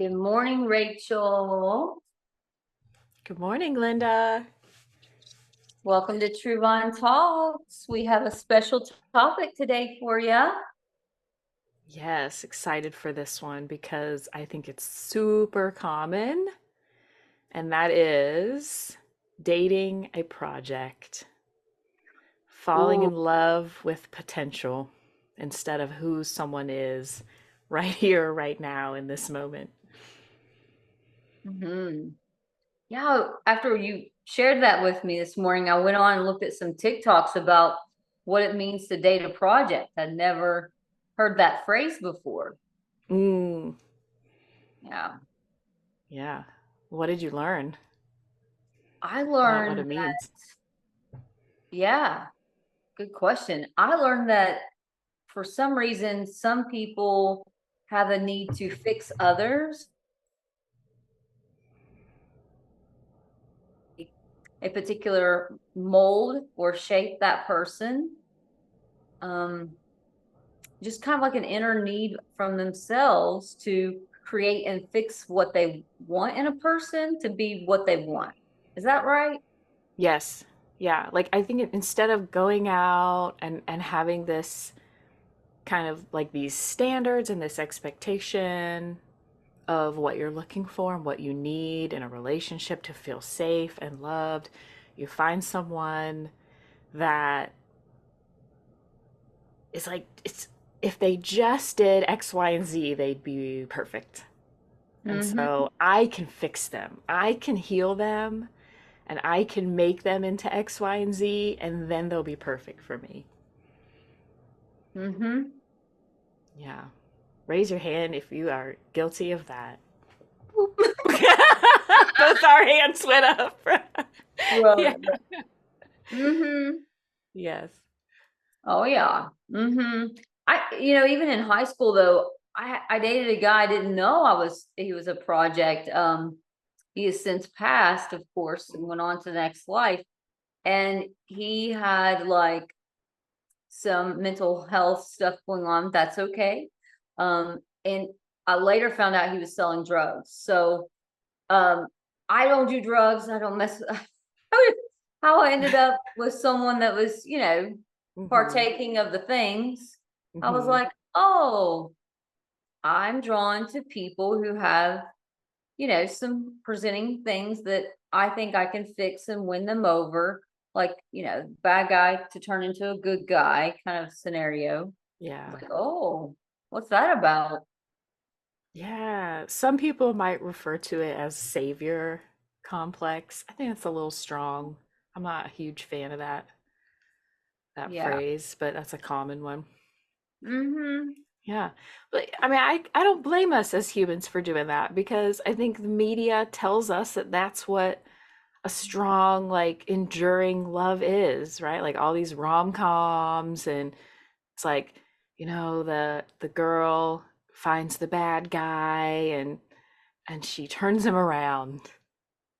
Good morning, Rachel. Good morning, Linda. Welcome to Truvon Talks. We have a special topic today for you. Yes, excited for this one because I think it's super common, and that is dating a project, falling Ooh. in love with potential instead of who someone is right here, right now, in this moment. hmm Yeah, after you shared that with me this morning, I went on and looked at some TikToks about what it means to date a project. I'd never heard that phrase before. Mm, Yeah. yeah. What did you learn I about what learned it means? yeah, good question. I learned that for some reason, some people have a need to fix others a particular mold or shape that person. Um, just kind of like an inner need from themselves to create and fix what they want in a person to be what they want. Is that right? Yes. Yeah. Like I think instead of going out and having this kind of like these standards and this expectation of what you're looking for and what you need in a relationship to feel safe and loved. You find someone that is like, it's if they just did X, Y, and Z, they'd be perfect. And Mm-hmm. so I can fix them, I can heal them, and I can make them into X, Y, and Z, and then they'll be perfect for me. Mm-hmm. Yeah. Raise your hand if you are guilty of that. Both our hands went up. Well, Yeah. mm-hmm. Yes. Oh yeah. Mm-hmm. Even in high school though, I dated a guy I didn't know he was a project. He has since passed, of course, and went on to the next life. And he had like some mental health stuff going on. That's okay. And I later found out he was selling drugs. So um, I don't do drugs. I don't mess. How I ended up with someone that was, Mm-hmm. partaking of the things. I was Mm-hmm. like, oh, I'm drawn to people who have, some presenting things that I think I can fix and win them over. Like, bad guy to turn into a good guy kind of scenario. I was Yeah. like, oh, what's that about? Yeah. Some people might refer to it as savior complex. I think it's a little strong. I'm not a huge fan of that Yeah. phrase, but that's a common one. Mm-hmm. Yeah. But I mean, I don't blame us as humans for doing that because I think the media tells us that that's what a strong, like enduring love is, right? Like all these rom-coms, and it's like, the girl finds the bad guy and she turns him around. She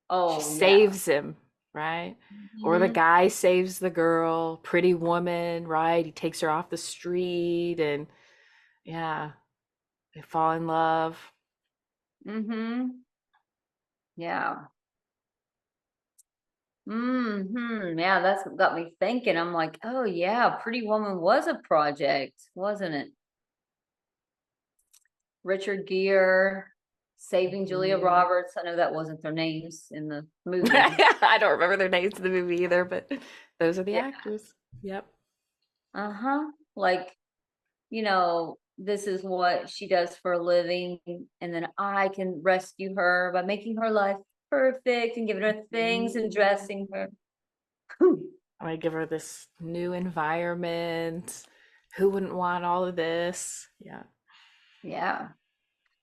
Oh, yeah. saves him, right? Or the Mm-hmm. guy saves the girl, pretty woman, right? He takes her off the street and yeah, they fall in love. Mm-hmm. Yeah. Yeah, that's what got me thinking. I'm like, oh yeah, Pretty Woman was a project, wasn't it? Richard Gere, Saving Julia Mhm. Roberts. I know that wasn't their names in the movie. I don't remember their names in the movie either, but those are the Yeah. actors. Yep. Uh-huh. Like, this is what she does for a living, and then I can rescue her by making her life perfect and giving her things and Mhm. dressing her. I give her this new environment. Who wouldn't want all of this? Yeah. Yeah.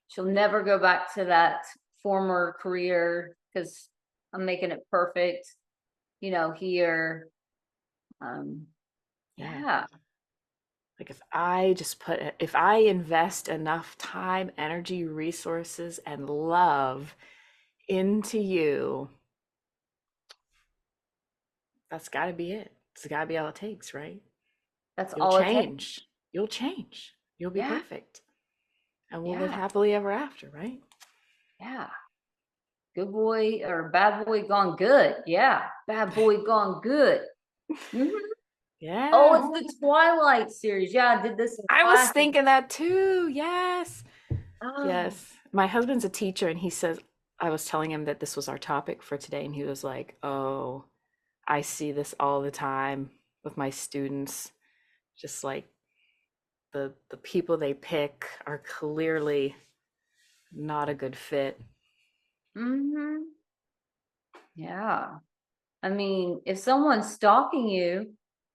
She'll never go back to that former career because I'm making it perfect, here. Um, Yeah. yeah, Like if I invest enough time, energy, resources, and love into you, that's got to be it. It's got to be all it takes, right? that's You'll all it takes. change. You'll change. You'll be Yeah, perfect. And we'll live yeah, happily ever after, right? Yeah. Good boy or bad boy gone good. Yeah. Bad boy gone good. Mhm. Oh, Yeah. it's the Twilight series. Yeah, I did this in I was class. thinking that too. Yes. Oh. Yes. My husband's a teacher and he says, I was telling him that this was our topic for today, and he was like, "Oh, I see this all the time with my students. Just like the people they pick are clearly not a good fit." Hmm. Yeah. I mean, if someone's stalking you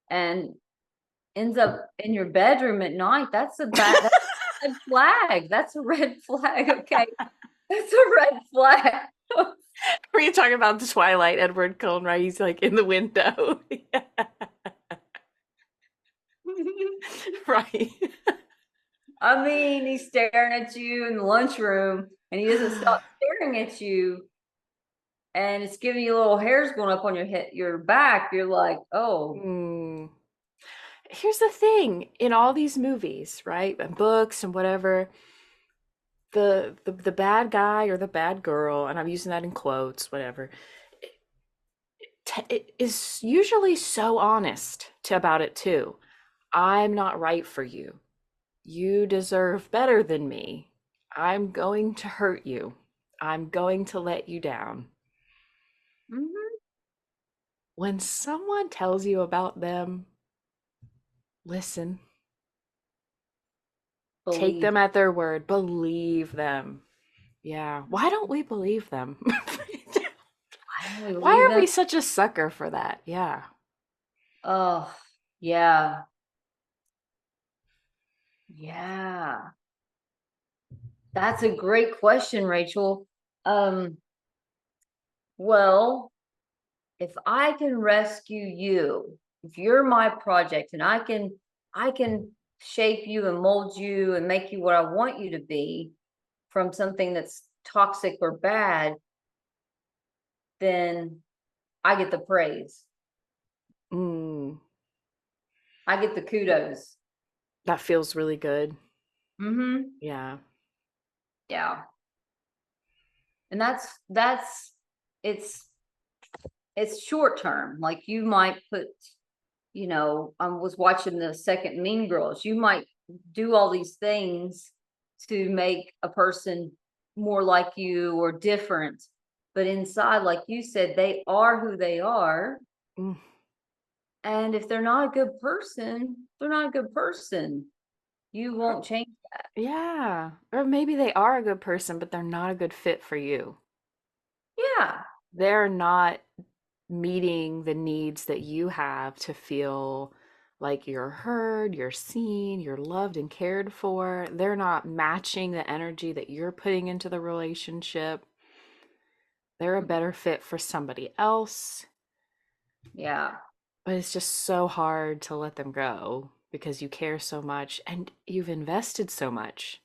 and ends up in your bedroom at night, that's a red flag. That's a red flag. Okay. That's a red flag. Were you talking about the Twilight Edward Cullen, right? He's like in the window. Yeah. Right. I mean, he's staring at you in the lunchroom and he doesn't stop staring at you and it's giving you little hairs going up on your head, your back. You're like, oh, Mm. Here's the thing, in all these movies, right? And books and whatever, the bad guy or the bad girl, and I'm using that in quotes, whatever, it is usually so honest about it too. I'm not right for you. You deserve better than me. I'm going to hurt you. I'm going to let you down. mhm, When someone tells you about them, listen, take believe. them at their word, believe them. Yeah. Why don't we believe them? I don't really Why believe are them. we such a sucker for that? Yeah. Oh, yeah. Yeah. That's a great question, Rachel. Um, well, if I can rescue you, if you're my project and I can shape you and mold you and make you what I want you to be from something that's toxic or bad, then I get the praise. Mm, I get the kudos. that feels really good. Mhm. Yeah. Yeah. And that's it's it's short term. Like you might put, I was watching the second Mean Girls. You might do all these things to make a person more like you or different. But inside, like you said, they are who they are. Mm, And if they're not a good person, they're not a good person. You won't change that. yeah. Or maybe they are a good person, but they're not a good fit for you. Yeah. They're not meeting the needs that you have to feel like you're heard, you're seen, you're loved and cared for. They're not matching the energy that you're putting into the relationship. They're a better fit for somebody else. Yeah. But it's just so hard to let them go because you care so much and you've invested so much.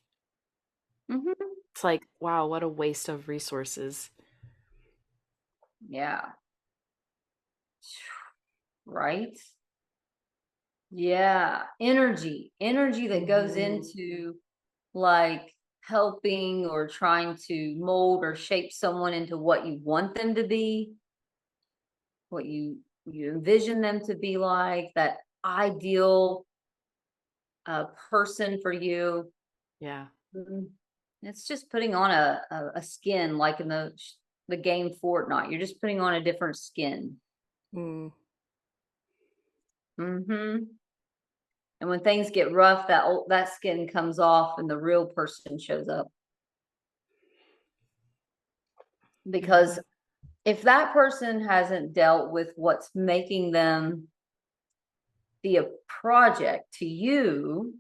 Hmm. It's like, wow, what a waste of resources. Yeah. Right. Yeah. Energy that goes Mhm. into like helping or trying to mold or shape someone into what you want them to be, what you envision them to be like, that ideal person for you. Yeah. Mm, it's just putting on a skin like in the game Fortnite. You're just putting on a different skin. Mm. Hmm. And when things get rough, that skin comes off and the real person shows up. Because Yeah. if that person hasn't dealt with what's making them be a project to you,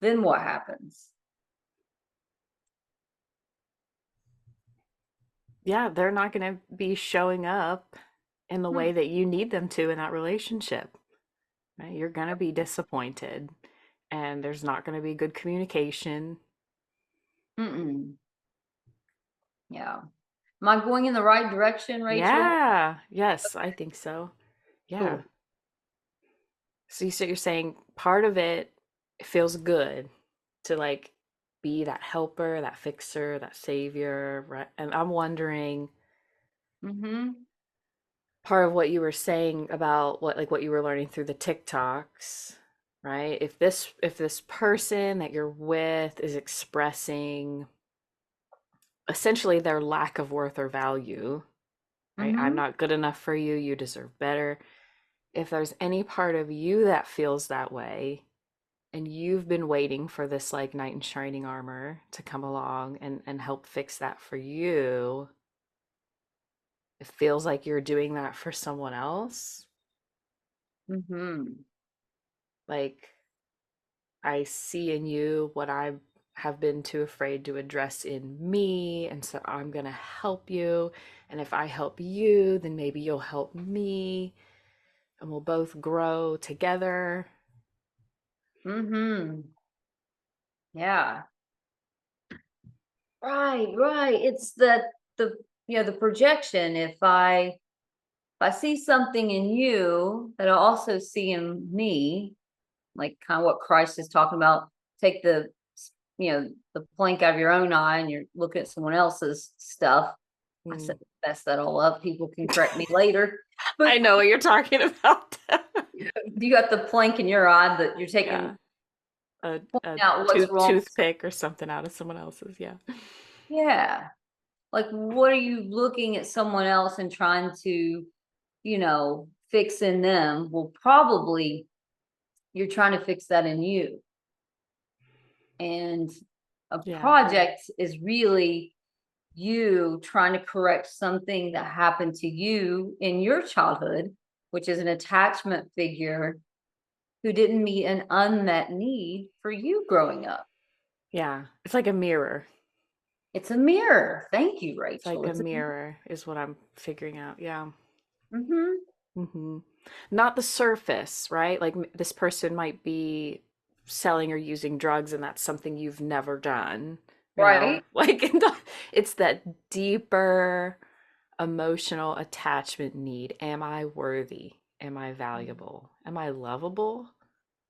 then what happens? Yeah, they're not going to be showing up in the Hmm. way that you need them to in that relationship. Right? You're going to be disappointed and there's not going to be good communication. Mm-mm. Yeah. Am I going in the right direction, Rachel? Yeah. Yes, I think so. Yeah. Cool. So you're saying part of it feels good to like be that helper, that fixer, that savior, right? And I'm wondering, Mm-hmm. part of what you were saying about what you were learning through the TikToks, right? If this person that you're with is expressing essentially their lack of worth or value, right? I'm Mm-hmm. not good enough for you, you deserve better. If there's any part of you that feels that way, and you've been waiting for this like knight in shining armor to come along and help fix that for you, it feels like you're doing that for someone else. Mm-hmm. Like, I see in you what I have been too afraid to address in me, and so I'm going to help you. And if I help you, then maybe you'll help me, and we'll both grow together. Mm-hmm. Yeah. Right, right. It's the the projection. If I see something in you that I also see in me, like kind of what Christ is talking about, take the plank out of your own eye and you're looking at someone else's stuff. I said Mm. mess that all up. People can correct me later. But I know what you're talking about. you got the plank in your eye that you're taking Yeah, a out what's wrong. toothpick or something out of someone else's. Yeah. Yeah. Like, what are you looking at someone else and trying to, fix in them? Well, probably you're trying to fix that in you. And a Yeah. project is really you trying to correct something that happened to you in your childhood, which is an attachment figure who didn't meet an unmet need for you growing up. Yeah. It's like a mirror. It's a mirror. Thank you, It's like Rachel. a It's a mirror is what I'm figuring out. Yeah. mm-hmm. Hmm. Not the surface, right? Like this person might be selling or using drugs, and that's something you've never done, you know? Right. Like it's that deeper emotional attachment need. Am I worthy? Am I valuable? Am I lovable?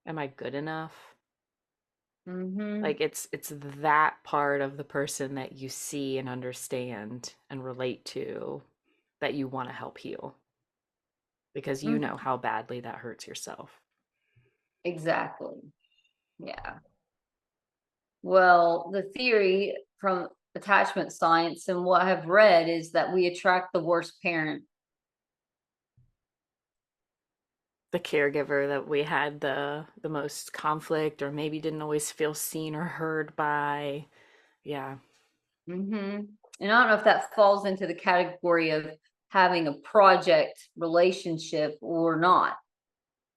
Am I good enough? Mm-hmm. Like it's that part of the person that you see and understand and relate to that you want to help heal because you know Mm-hmm. how badly that hurts yourself. Exactly. Yeah. Well, the theory from attachment science and what I've read is that we attract the worst parent. The caregiver that we had the most conflict or maybe didn't always feel seen or heard by. Yeah. Mm-hmm. And I don't know if that falls into the category of having a project relationship or not.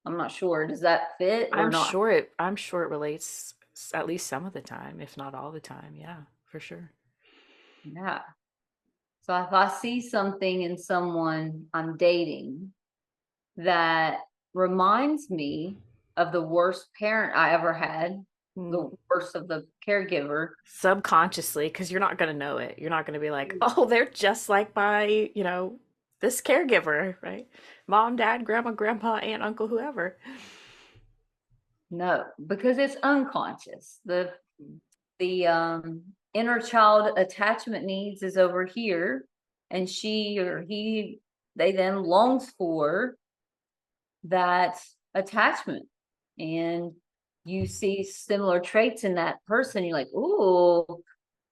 I'm not sure. Does that fit or not? I'm sure it relates at least some of the time, if not all the time. Yeah, for sure. Yeah. So if I see something in someone I'm dating that reminds me of the worst parent I ever had, Mm. the worst of the caregiver. Subconsciously, because you're not going to know it. You're not going to be like, oh, they're just like my, this caregiver, right? Mom, dad, grandma, grandpa, aunt, uncle, whoever. No, because it's unconscious. The inner child attachment needs is over here, and she or he they then longs for that attachment. And you see similar traits in that person, you're like, "Ooh,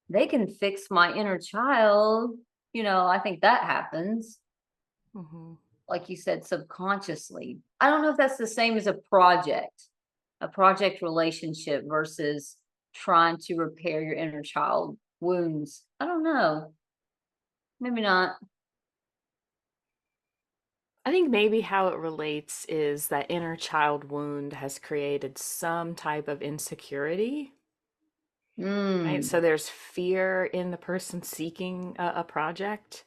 they can fix my inner child." I think that happens, Hmm. like you said, subconsciously. I don't know if that's the same as a project relationship versus trying to repair your inner child wounds. I don't know. Maybe not. I think maybe how it relates is that inner child wound has created some type of insecurity, right? Mm, So there's fear in the person seeking a project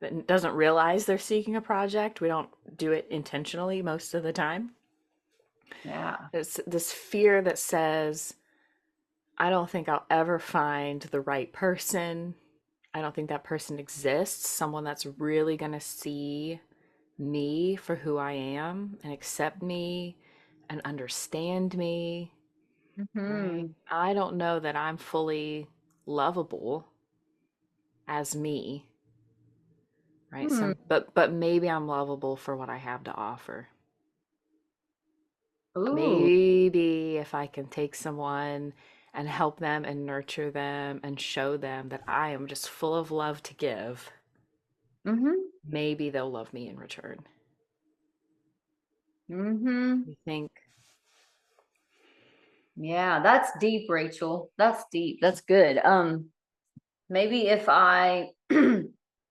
that doesn't realize they're seeking a project. We don't do it intentionally most of the time. yeah. It's this fear that says, I don't think I'll ever find the right person. I don't think that person exists, someone that's really going to see me for who I am and accept me and understand me. right? Hmm. I don't know that I'm fully lovable as me, right? Hmm. But maybe I'm lovable for what I have to offer. Ooh. Maybe if I can take someone and help them and nurture them and show them that I am just full of love to give, Hmm. maybe they'll love me in return. Hmm. You think? Yeah, that's deep, Rachel. That's deep. That's good. Maybe if I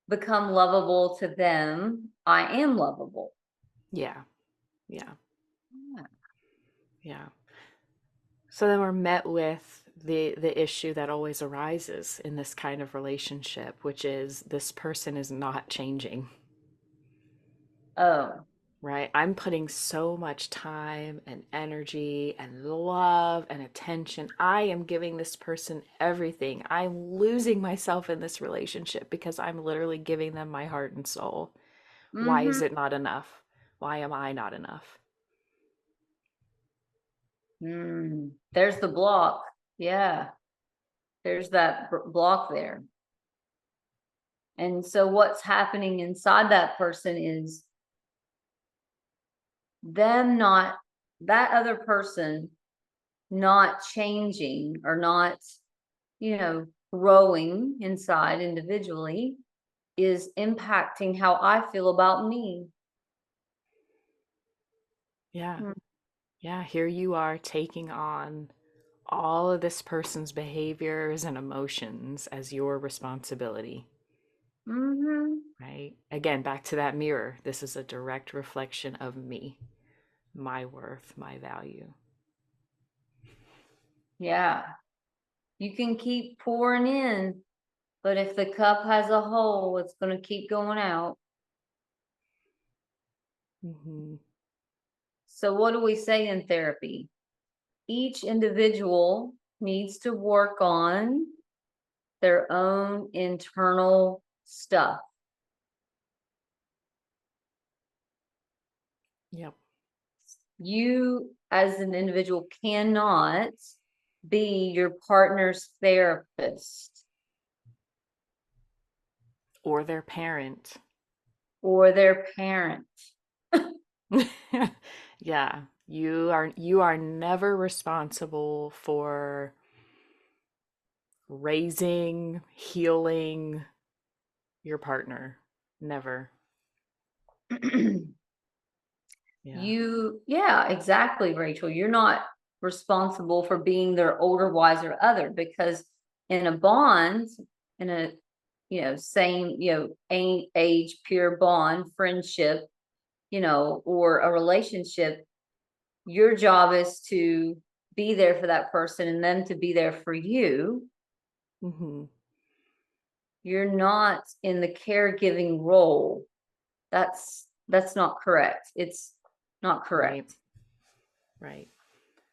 become lovable to them, I am lovable. Yeah, yeah, Yeah. yeah. So then we're met with the issue that always arises in this kind of relationship, which is this person is not changing. Oh. Right? I'm putting so much time and energy and love and attention. I am giving this person everything. I'm losing myself in this relationship because I'm literally giving them my heart and soul. Why is Mm-hmm. it not enough? Why am I not enough? There's the block. Yeah. There's that block there. And so what's happening inside that person is them not, that other person not changing or not, growing inside individually is impacting how I feel about me. Yeah. Mm. Yeah. Here you are taking on all of this person's behaviors and emotions as your responsibility. Mhm. Right? Again, back to that mirror. This is a direct reflection of me, my worth, my value. Yeah. You can keep pouring in, but if the cup has a hole, it's going to keep going out. Hmm. So what do we say in therapy? Each individual needs to work on their own internal stuff. Yep. You, as an individual, cannot be your partner's therapist Or their parent. or their parent. Yeah. You are never responsible for raising, healing your partner. Never. Yeah. Yeah, exactly, Rachel. You're not responsible for being their older, wiser other because in a bond, in a same, age, pure bond, friendship, or a relationship, your job is to be there for that person and them to be there for you. Hmm. You're not in the caregiving role. That's not correct. It's not Right. correct. Right.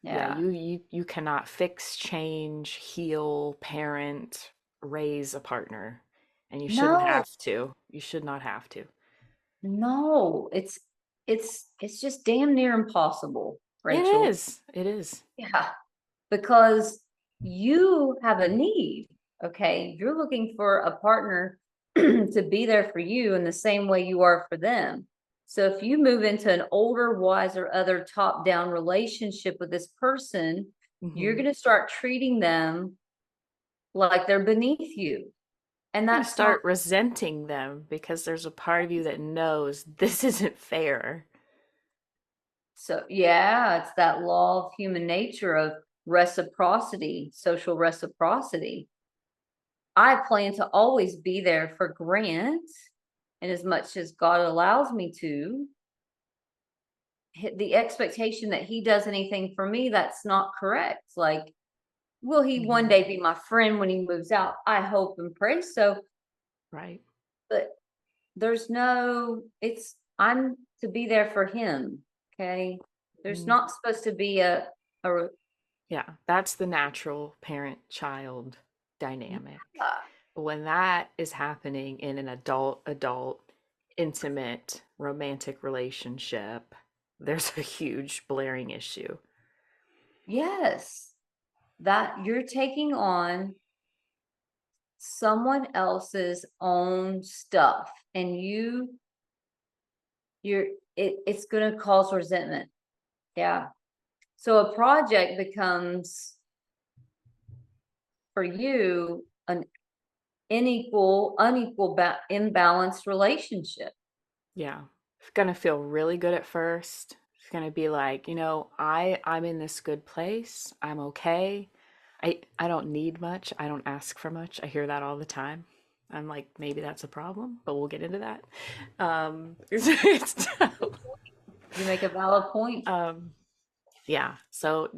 Yeah, Yeah. you cannot fix, change, heal, parent, raise a partner. And you shouldn't No, have to. You should not have to. no, it's just damn near impossible, It Rachel. is. It is. Yeah, because you have a need. Okay, you're looking for a partner to be there for you in the same way you are for them. So if you move into an older, wiser, other top-down relationship with this person, you're Hmm. going to start treating them like they're beneath you, and You're going to that's not. start resenting them because there's a part of you that knows this isn't fair. So, yeah, it's that law of human nature of reciprocity, social reciprocity. I plan to always be there for Grant, and as much as God allows me to. The expectation that he does anything for me, that's not correct. Like, will he one Hmm. day be my friend when he moves out? I hope and pray so. Right. But I'm to be there for him. Okay. There's Mhm. not supposed to be a, Yeah, that's the natural parent-child dynamic. yeah. But when that is happening in an adult, intimate, romantic relationship, there's a huge blaring issue. Yes. that you're taking on someone else's own stuff, and you're it's going to cause resentment. Yeah. So a project becomes for you an imbalanced relationship. Yeah. It's gonna feel really good at first. It's gonna be like, I'm in this good place. I'm okay. I don't need much. I don't ask for much. I hear that all the time. I'm like, maybe that's a problem, but we'll get into that. It's You make a valid point. um, yeah. So,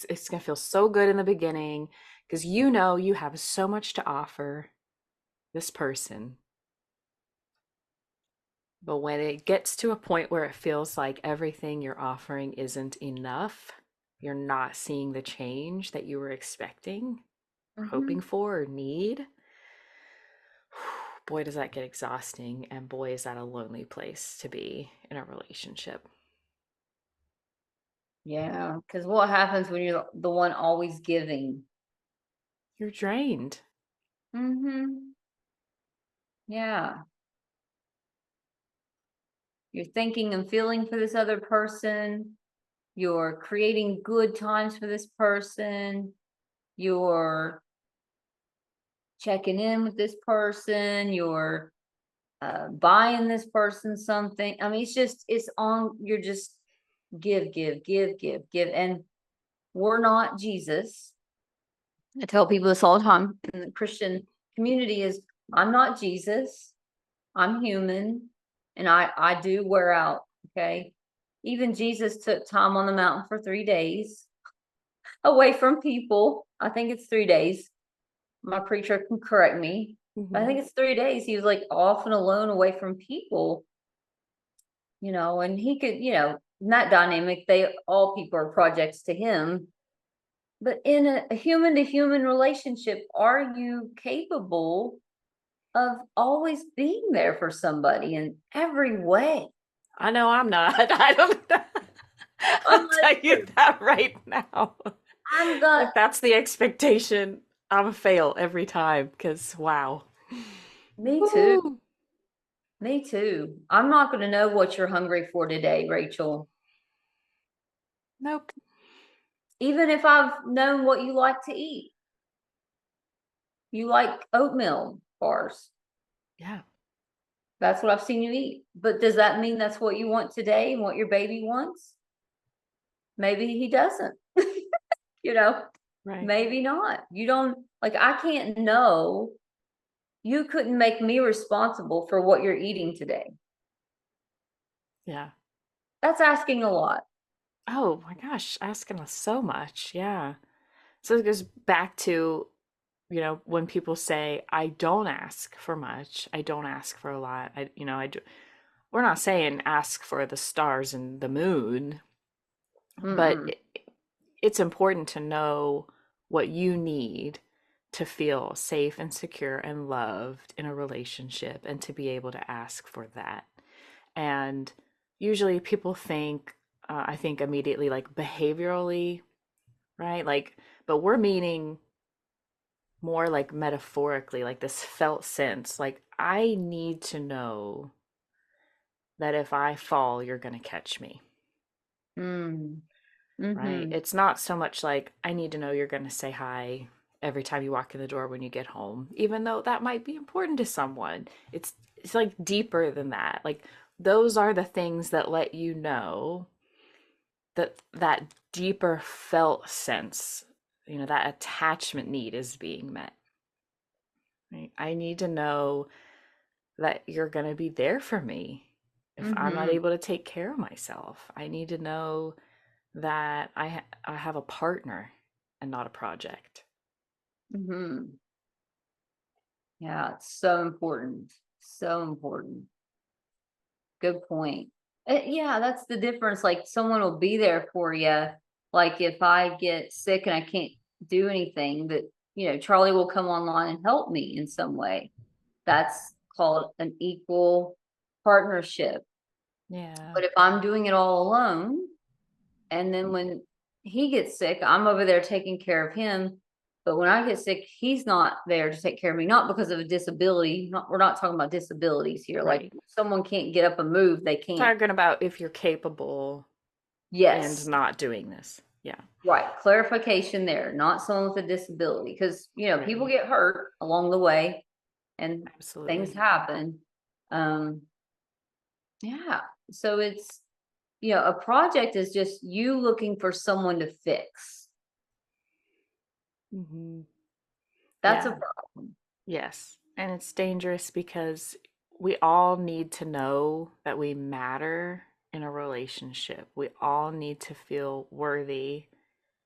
it's gonna feel so good in the beginning because you have so much to offer this person. But when it gets to a point where it feels like everything you're offering isn't enough, you're not seeing the change that you were expecting, or hoping Hmm. for, or need, boy, does that get exhausting. And boy, is that a lonely place to be in a relationship. Yeah, because what happens when you're the one always giving? You're drained. Hmm. Yeah, you're thinking and feeling for this other person. You're creating good times for this person. You're checking in with this person. You're buying this person something. I mean, it's on. You're just give, give, give, give, give, and we're not Jesus. I tell people this all the time in the Christian community is I'm not Jesus. I'm human and I do wear out. Okay. Even Jesus took time on the mountain for 3 days away from people. I think it's 3 days. My preacher can correct me. But I Hmm. think it's 3 days. He was like off and alone away from people, and he could, in that dynamic, all people are projects to him. But in a human to human relationship, are you capable of always being there for somebody in every way? I know I'm not. I don't. I'll Unless tell you that right now. I'm gonna, If that's the expectation, I'm a fail every time because wow. me too, Woo. me too. I'm not gonna know what you're hungry for today, Rachel. Nope. Even if I've known what you like to eat. You like oatmeal bars. Yeah. That's what I've seen you eat. But does that mean that's what you want today and what your baby wants? Maybe he doesn't. you know, Right. maybe not. You don't like I can't know. You couldn't make me responsible for what you're eating today. Yeah. That's asking a lot. Oh my gosh, asking us so much. Yeah. So it goes back to, when people say, I don't ask for much, I don't ask for a lot. I do. We're not saying ask for the stars and the moon, but Mm-mm. it's important to know what you need to feel safe and secure and loved in a relationship and to be able to ask for that. And usually people think, I think immediately like behaviorally, right? Like, but we're meaning more like metaphorically, like this felt sense. Like, I need to know that if I fall, you're going to catch me, Mm. right? Mm-hmm. It's not so much like, I need to know you're going to say hi every time you walk in the door when you get home, even though that might be important to someone. It's like deeper than that. Like, those are the things that let you know that that deeper felt sense, that attachment need is being met. Right? I need to know that you're going to be there for me if I'm not Mm-hmm. able to take care of myself. I need to know that I have a partner and not a project. Mm-hmm. Yeah, it's so important. So important. Good point. Yeah, that's the difference. Like someone will be there for you. Like if I get sick and I can't do anything, that Charlie will come online and help me in some way. That's called an equal partnership. Yeah. But if I'm doing it all alone, and then when he gets sick, I'm over there taking care of him. But when I get sick, he's not there to take care of me, not because of a disability. We're not talking about disabilities here. Like Right. someone can't get up and move, they can't. Talking about if you're capable and Yes, not doing this. Yeah. right. Clarification there, not someone with a disability, because people Right. get hurt along the way and things Absolutely. happen. Um, yeah. So it's a project is just you looking for someone to fix. Hmm. That's a Yeah. problem. Yes. And it's dangerous because we all need to know that we matter in a relationship. We all need to feel worthy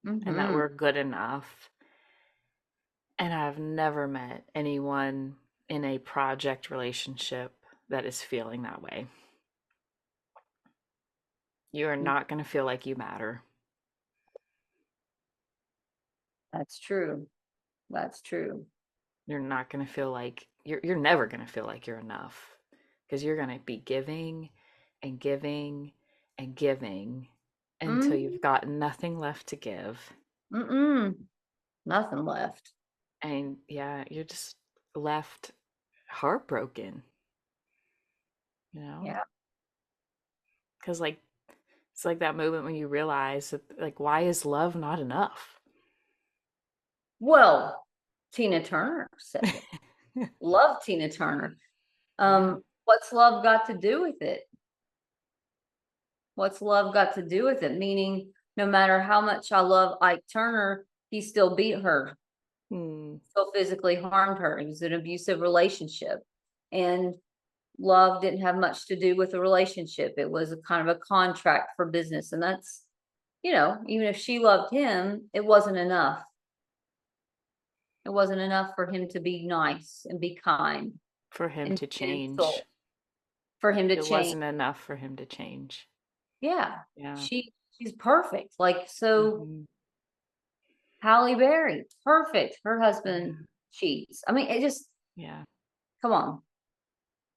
and that Hmm. we're good enough. And I've never met anyone in a project relationship that is feeling that way. You are not going to feel like you matter. That's true. That's true. You're not going to feel like you're never going to feel like you're enough because you're going to be giving and giving and giving until you've Mm, got nothing left to give. mm-mm. Nothing left. And yeah, you're just left heartbroken, you know? Yeah. Cuz like it's like that moment when you realize that like why is love not enough? Well, Tina Turner said it. Love Tina Turner. Yeah. What's love got to do with it? What's love got to do with it? Meaning, no matter how much I love Ike Turner, he still beat her, Hmm. still physically harmed her. It was an abusive relationship. And love didn't have much to do with the relationship. It was a kind of a contract for business. And that's, even if she loved him, it wasn't enough. It wasn't enough for him to be nice and be kind For him and to change. gentle, for him to It change. wasn't enough for him to change. Yeah. Yeah. She's perfect. Like, so Hmm. Halle Berry, perfect. Her husband Yeah. cheats. I mean, it just, Yeah. come on.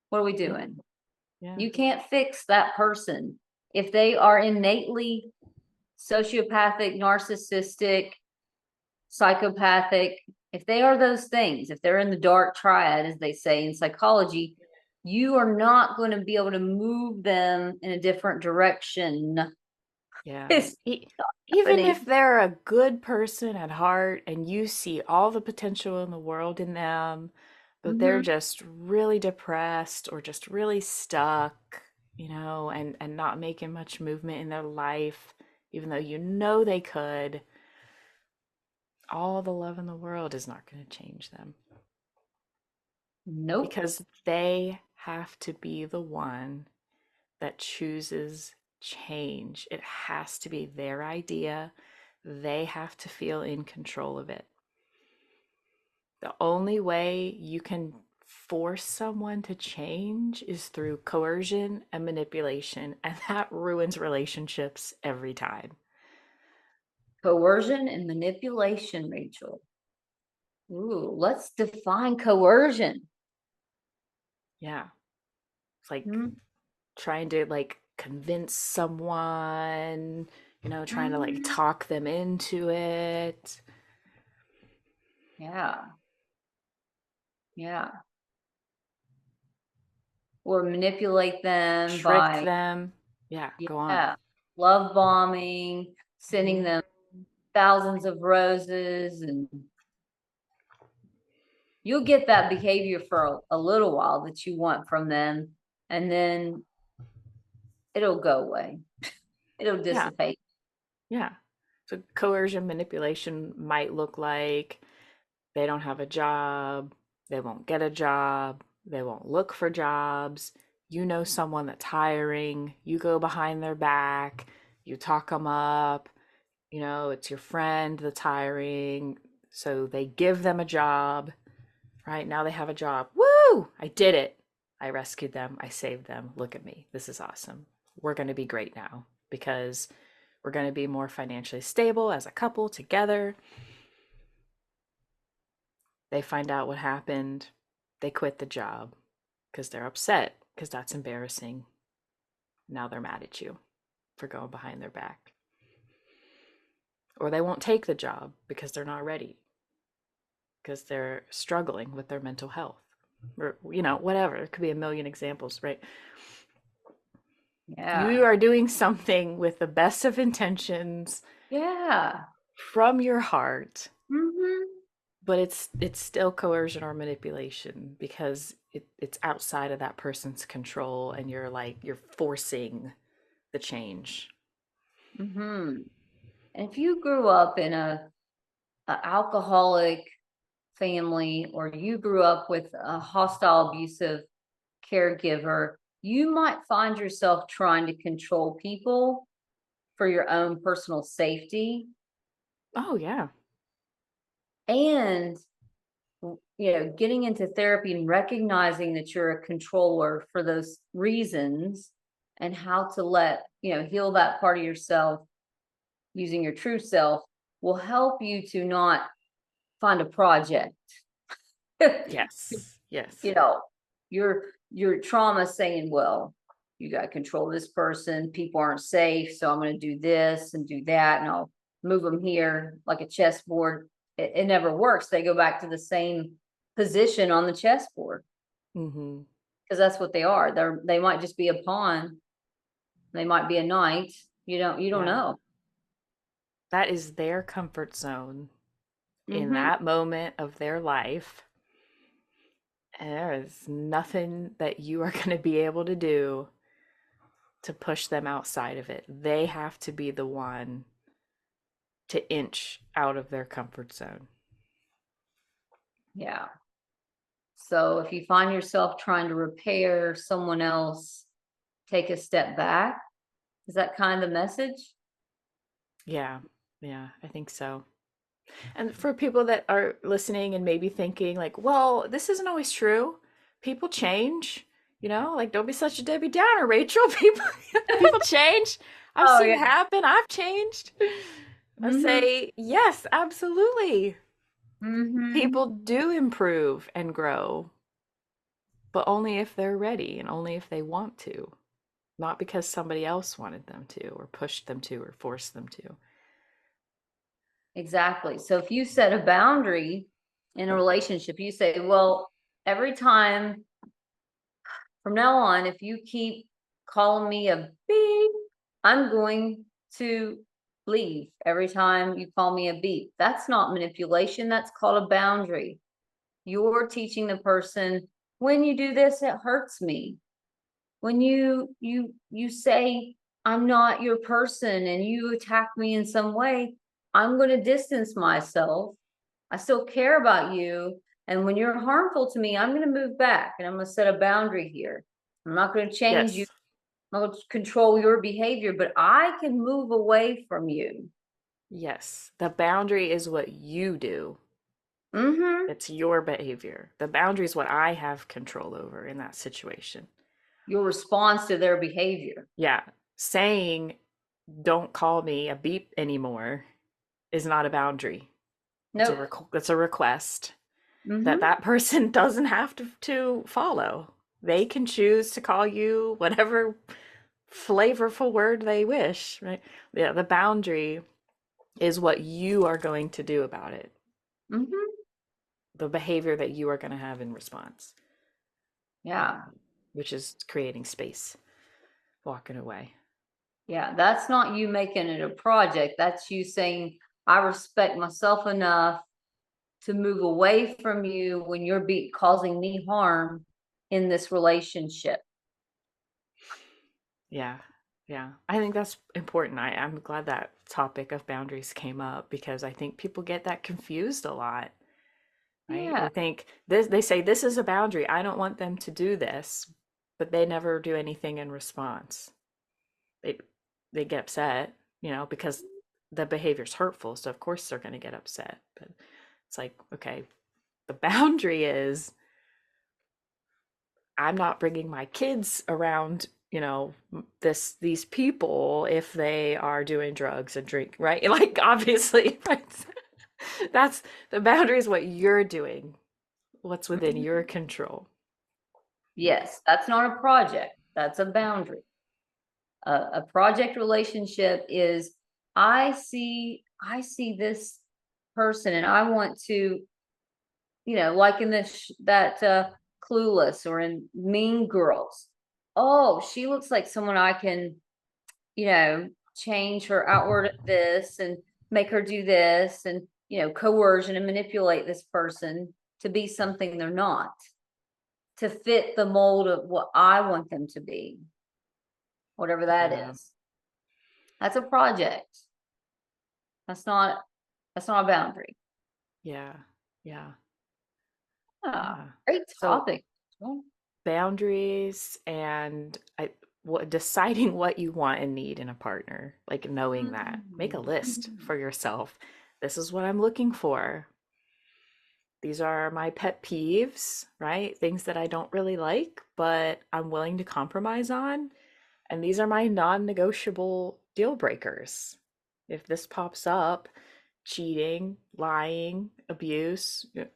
What are we Yeah. doing? Yeah. You can't fix that person. If they are innately sociopathic, narcissistic, psychopathic, if they are those things, if they're in the dark triad, as they say in psychology, you are not going to be able to move them in a different direction. Yeah. It's Even happening. if they're a good person at heart and you see all the potential in the world in them, but they're Hmm. just really depressed or just really stuck, and not making much movement in their life, even though you know they could, all the love in the world is not going to change them Nope. because they have to be the one that chooses change. It has to be their idea. They have to feel in control of it. The only way you can force someone to change is through coercion and manipulation, and that ruins relationships every time. Coercion and manipulation, Rachel. Ooh, let's define coercion. Yeah. It's like Hmm. trying to like convince someone, trying to like Hmm. talk them into it, Yeah, yeah. Or manipulate them trick by, them. Yeah, go on. yeah, love bombing, sending Mhm. them thousands of roses, and you'll get that behavior for a little while that you want from them, and then it'll go away. It'll Yeah. dissipate. Yeah. So coercion manipulation might look like they don't have a job, they won't get a job, they won't look for jobs. You know someone that's hiring, you go behind their back, you talk them up, it's your friend that's hiring, so they give them a job, right? Now they have a job. Woo! I did it. I rescued them. I saved them. Look at me. This is awesome. We're going to be great now because we're going to be more financially stable as a couple together. They find out what happened. They quit the job because they're upset because that's embarrassing. Now they're mad at you for going behind their back. or they won't take the job because they're not ready, because they're struggling with their mental health, or whatever. It could be a million examples, right? You Yeah. are doing something with the best of intentions Yeah. from your heart, Hmm. but it's still coercion or manipulation because it's outside of that person's control, and you're forcing the change. Hmm. And if you grew up in a alcoholic family, or you grew up with a hostile, abusive caregiver, you might find yourself trying to control people for your own personal safety. Oh yeah. And getting into therapy and recognizing that you're a controller for those reasons, and how to heal that part of yourself using your true self, will help you to not find a project. Yes. Yes. you know your trauma saying, well, you got to control this person, people aren't safe, so I'm going to do this and do that, and I'll move them here like a chessboard. It never works. They go back to the same position on the chessboard, Mm-hmm. because that's what they are. They might just be a pawn, they might be a knight. You don't Yeah. know. That is their comfort zone in Hmm. that moment of their life. And there is nothing that you are going to be able to do to push them outside of it. They have to be the one to inch out of their comfort zone. Yeah. So if you find yourself trying to repair someone else, take a step back. Is that kind of the message? Yeah. Yeah, I think so. And for people that are listening and maybe thinking, like, well, this isn't always true. People change, like don't be such a Debbie Downer, Rachel. People change. I've Oh seen yeah. it happen. I've changed. I Mm-hmm. say, yes, absolutely. Mm-hmm. People do improve and grow, but only if they're ready and only if they want to, not because somebody else wanted them to, or pushed them to, or forced them to. Exactly. So if you set a boundary in a relationship, you say, well, every time from now on, if you keep calling me a beep, I'm going to leave every time you call me a beep. That's not manipulation. That's called a boundary. You're teaching the person, when you do this, it hurts me. When you say I'm not your person and you attack me in some way, I'm going to distance myself. I still care about you, and when you're harmful to me, I'm going to move back, and I'm going to set a boundary here. I'm not going to change you. Yes. I'm not going to control your behavior, but I can move away from you. Yes. The boundary is what you do. Mm-hmm. It's your behavior. The boundary is what I have control over in that situation. Your response to their behavior. Yeah. Saying, don't call me a beep anymore is not a boundary. Nope. It's a request that Mm-hmm. that person doesn't have to follow. They can choose to call you whatever flavorful word they wish, right? Yeah, the boundary is what you are going to do about it, Mm-hmm. the behavior that you are going to have in response, Yeah. which is creating space, walking away. Yeah, that's not you making it a project. That's you saying, I respect myself enough to move away from you when you're causing me harm in this relationship. Yeah. Yeah. I think that's important. I'm glad that topic of boundaries came up because I think people get that confused a lot, right? Yeah. They think they say this is a boundary. I don't want them to do this, but they never do anything in response. They they get upset, because the behavior's hurtful, so of course they're going to get upset. But it's like, okay, the boundary is I'm not bringing my kids around, these people if they are doing drugs and drink, right? Like obviously, right? That's the boundary is what you're doing, what's within Mhm. your control. Yes, that's not a project. That's a boundary. A project relationship is, I see I see this person and I want to, like in that Clueless or in Mean Girls. Oh, she looks like someone I can, you know, change her outward this and make her do this and, coercion and manipulate this person to be something they're not, to fit the mold of what I want them to be, whatever that Yeah. is. That's a project. That's not that's not a boundary. Yeah. Yeah. Ah, Yeah. great So topic. Well, boundaries and deciding what you want and need in a partner, like knowing that. Make a mhm, list mhm. for yourself. This is what I'm looking for. These are my pet peeves, right? Things that I don't really like, but I'm willing to compromise on. And these are my non negotiable deal breakers. If this pops up, cheating, lying, abuse, Yes,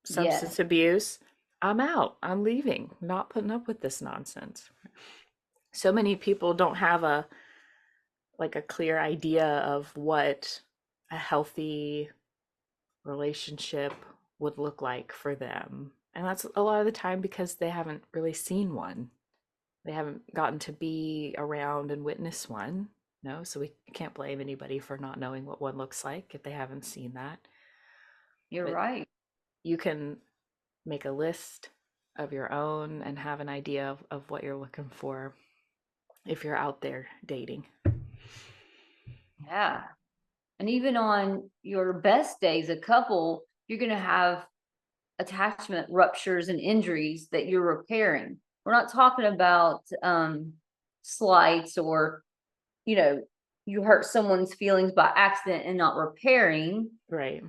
substance abuse, I'm out. I'm leaving. Not putting up with this nonsense. So many people don't have a clear idea of what a healthy relationship would look like for them. And that's a lot of the time because they haven't really seen one. They haven't gotten to be around and witness one. No, so we can't blame anybody for not knowing what one looks like if they haven't seen that. you're But right. you can make a list of your own and have an idea of what you're looking for if you're out there dating. Yeah. And even on your best days, a couple, you're going to have attachment ruptures and injuries that you're repairing. We're not talking about slights or, you know, you hurt someone's feelings by accident and not repairing. Right.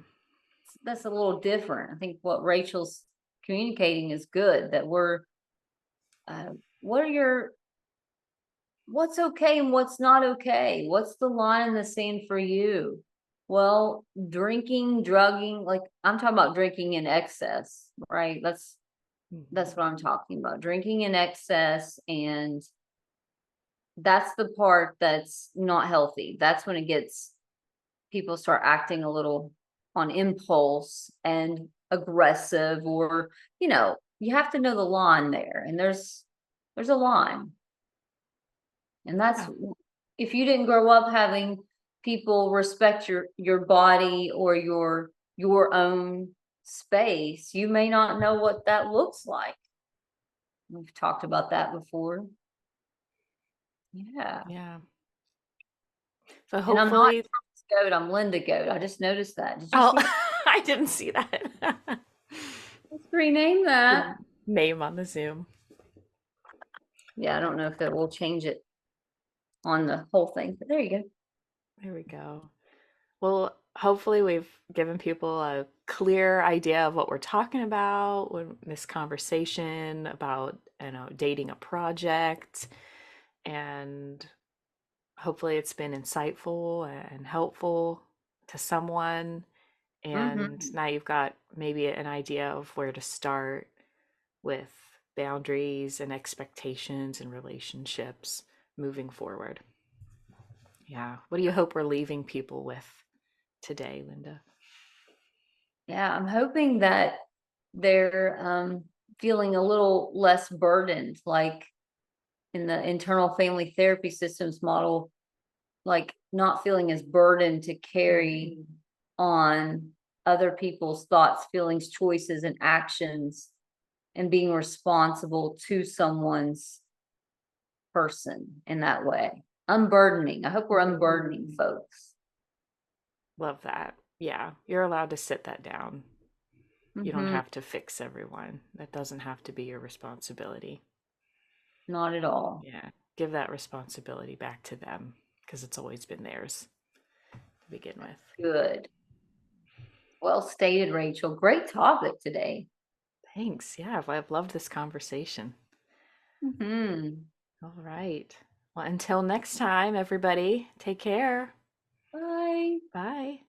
That's a little different. I think what Rachel's communicating is good, that we're, uh, what are your, what's okay and what's not okay? What's the line in the sand for you? Well, drinking, drugging, like I'm talking about drinking in excess, right? That's Mhm. what I'm talking about. Drinking in excess, and that's the part that's not healthy. That's when it gets, people start acting a little on impulse and aggressive, or you have to know the line there, and there's a line. And that's, Yeah. if you didn't grow up having people respect your body or your own space, you may not know what that looks like. We've talked about that before. Yeah. Yeah. So And I'm not hopefully, Travis Goat, I'm Linda Goat. I just noticed that. Did you oh, see that? I didn't see that. Let's rename The that. name on the Zoom. Yeah, I don't know if that will change it on the whole thing, but there you go. There we go. Well, hopefully we've given people a clear idea of what we're talking about in this conversation about, dating a project, and hopefully it's been insightful and helpful to someone. And Hmm. now you've got maybe an idea of where to start with boundaries and expectations and relationships moving forward. Yeah. What do you hope we're leaving people with today, Linda? Yeah, I'm hoping that they're feeling a little less burdened, like in the internal family therapy systems model, like not feeling as burdened to carry on other people's thoughts, feelings, choices, and actions, and being responsible to someone's person in that way. Unburdening. I hope we're unburdening folks. Love that. Yeah. You're allowed to sit that down. You don't Hmm. have to fix everyone. That doesn't have to be your responsibility. Not at all. Yeah. Give that responsibility back to them because it's always been theirs to begin with. Good. Well stated, Rachel. Great topic today. Thanks. Yeah. I've loved this conversation. Hmm. All right. Well, until next time, everybody, take care. Bye. Bye.